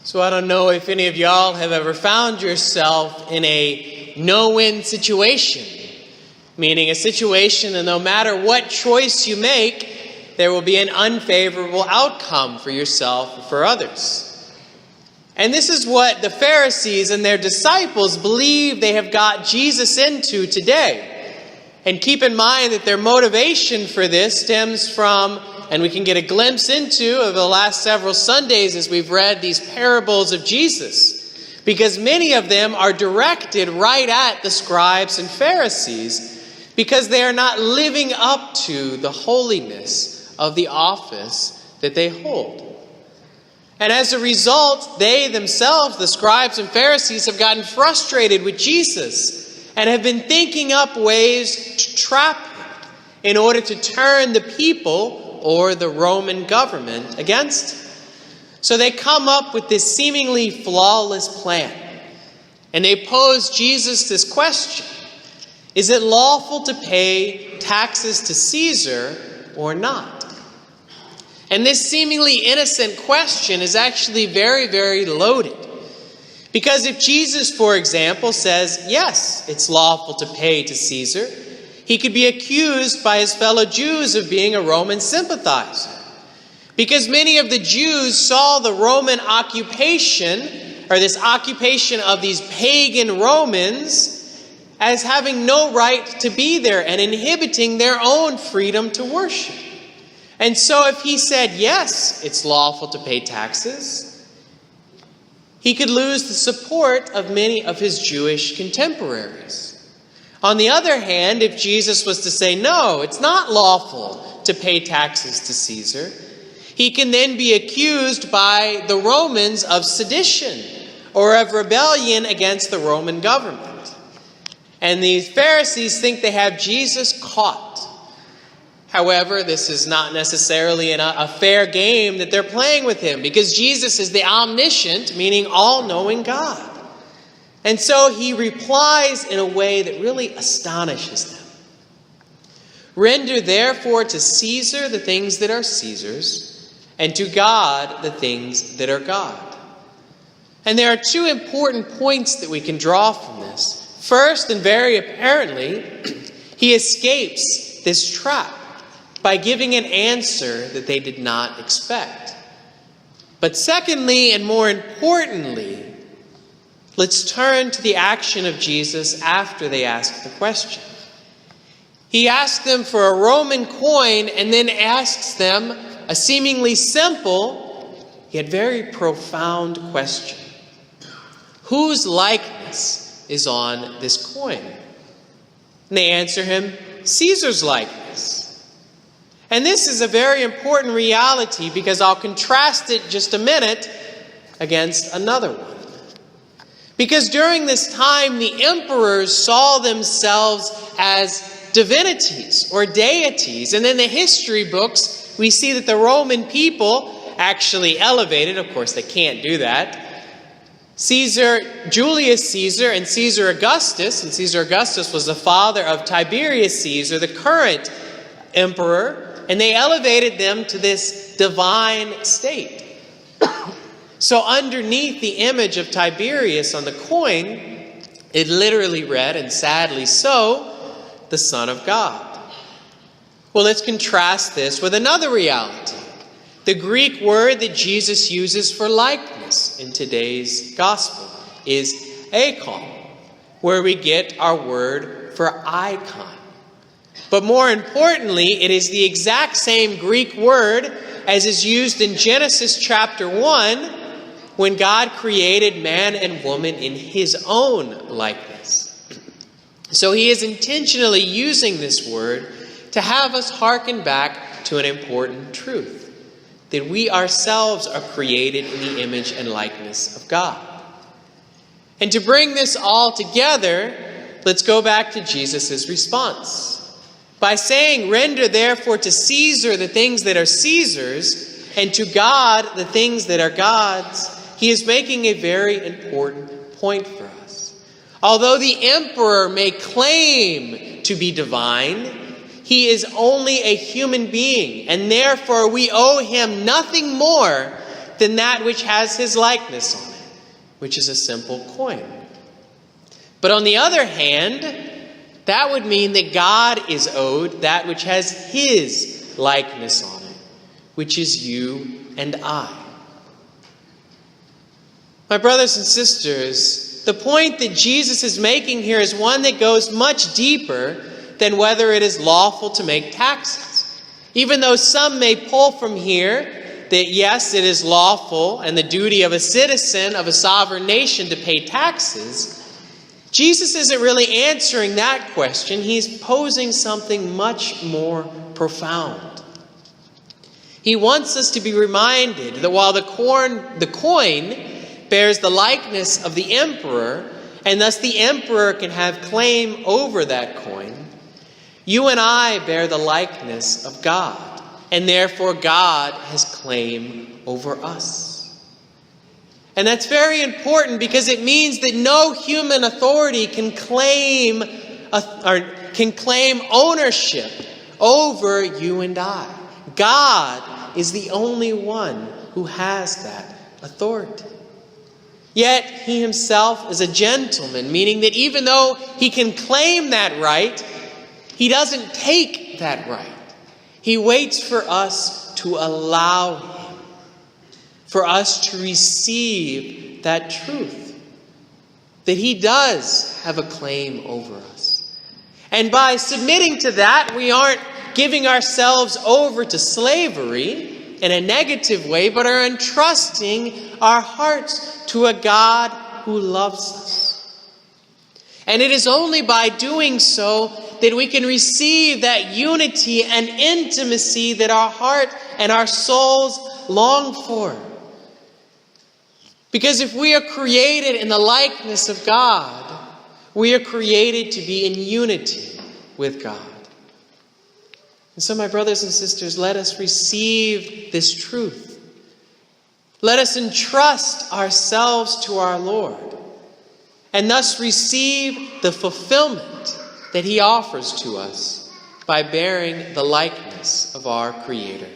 So I don't know if any of y'all have ever found yourself in a no-win situation, meaning a situation that no matter what choice you make, there will be an unfavorable outcome for yourself or for others. And this is what the Pharisees and their disciples believe they have got Jesus into today. And keep in mind that their motivation for this stems from, and we can get a glimpse into over the last several Sundays as we've read these parables of Jesus, because many of them are directed right at the scribes and Pharisees because they are not living up to the holiness of the office that they hold. And as a result, they themselves, the scribes and Pharisees, have gotten frustrated with Jesus and have been thinking up ways to trap him in order to turn the people or the Roman government against him. So they come up with this seemingly flawless plan. And they pose Jesus this question: is it lawful to pay taxes to Caesar or not? And this seemingly innocent question is actually very, very loaded. Because if Jesus, for example, says, yes, it's lawful to pay to Caesar, he could be accused by his fellow Jews of being a Roman sympathizer. Because many of the Jews saw the Roman occupation, or this occupation of these pagan Romans, as having no right to be there and inhibiting their own freedom to worship. And so if he said, yes, it's lawful to pay taxes, he could lose the support of many of his Jewish contemporaries. On the other hand, if Jesus was to say, no, it's not lawful to pay taxes to Caesar, he can then be accused by the Romans of sedition or of rebellion against the Roman government. And these Pharisees think they have Jesus caught. However, this is not necessarily a fair game that they're playing with him, because Jesus is the omniscient, meaning all-knowing God. And so he replies in a way that really astonishes them. Render therefore to Caesar the things that are Caesar's, and to God the things that are God. And there are two important points that we can draw from this. First, and very apparently, he escapes this trap by giving an answer that they did not expect. But secondly, and more importantly, let's turn to the action of Jesus after they asked the question. He asked them for a Roman coin and then asks them a seemingly simple, yet very profound question. Whose likeness is on this coin? And they answer him, Caesar's likeness. And this is a very important reality, because I'll contrast it just a minute against another one. Because during this time, the emperors saw themselves as divinities or deities. And in the history books, we see that the Roman people actually elevated, of course they can't do that, Julius Caesar and Caesar Augustus. And Caesar Augustus was the father of Tiberius Caesar, the current emperor. And they elevated them to this divine state. So underneath the image of Tiberius on the coin, it literally read, and sadly so, the Son of God. Well, let's contrast this with another reality. The Greek word that Jesus uses for likeness in today's gospel is eikon, where we get our word for icon. But more importantly, it is the exact same Greek word as is used in Genesis chapter 1 when God created man and woman in his own likeness. So he is intentionally using this word to have us hearken back to an important truth, that we ourselves are created in the image and likeness of God. And to bring this all together, let's go back to Jesus' response. By saying, render therefore to Caesar the things that are Caesar's, and to God the things that are God's, he is making a very important point for us. Although the emperor may claim to be divine, he is only a human being, and therefore we owe him nothing more than that which has his likeness on it, which is a simple coin. But on the other hand, that would mean that God is owed that which has his likeness on it, which is you and I. My brothers and sisters, the point that Jesus is making here is one that goes much deeper than whether it is lawful to make taxes. Even though some may pull from here that yes, it is lawful and the duty of a citizen of a sovereign nation to pay taxes, Jesus isn't really answering that question. He's posing something much more profound. He wants us to be reminded that while the coin bears the likeness of the emperor, and thus the emperor can have claim over that coin, you and I bear the likeness of God, and therefore God has claim over us. And that's very important because it means that no human authority can claim ownership over you and I. God is the only one who has that authority. Yet he himself is a gentleman, meaning that even though he can claim that right, he doesn't take that right. He waits for us to allow him, for us to receive that truth, that he does have a claim over us. And by submitting to that, we aren't giving ourselves over to slavery in a negative way, but are entrusting our hearts to a God who loves us. And it is only by doing so that we can receive that unity and intimacy that our heart and our souls long for. Because if we are created in the likeness of God, we are created to be in unity with God. And so, my brothers and sisters, let us receive this truth. Let us entrust ourselves to our Lord, and thus receive the fulfillment that he offers to us by bearing the likeness of our Creator.